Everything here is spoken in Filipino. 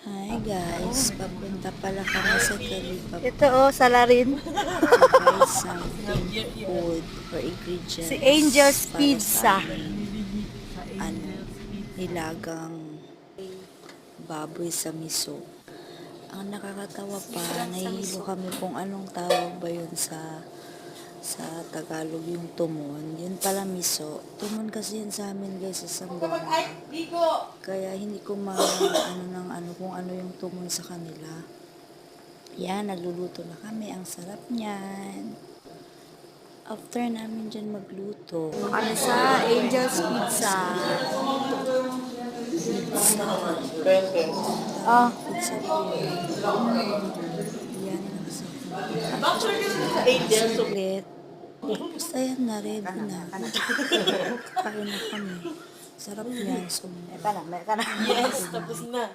Hi guys, papunta pala kami sa Kalipap. Ito salarin. Buy something food or ingredients Si Angel's para Pizza. sa aming, nilagang baboy sa miso. Ang nakakatawa pa, nahihilo kami kung anong tawag ba yun sa Tagalog yung tumon. Yun pala miso. Tumon kasi yun sa amin guys sa Sambuanga. Kaya hindi ko kung ano yung tumon sa kanila. Yan, nagluluto na kami. Ang sarap niyan. After namin dyan magluto, Ano sa Angel's Pizza. Oh, pizza po yun. Yan, saglit. Basta yan na, ready na. Kain na kami. Sarap yan. So, may ka na. Yes, tapos na.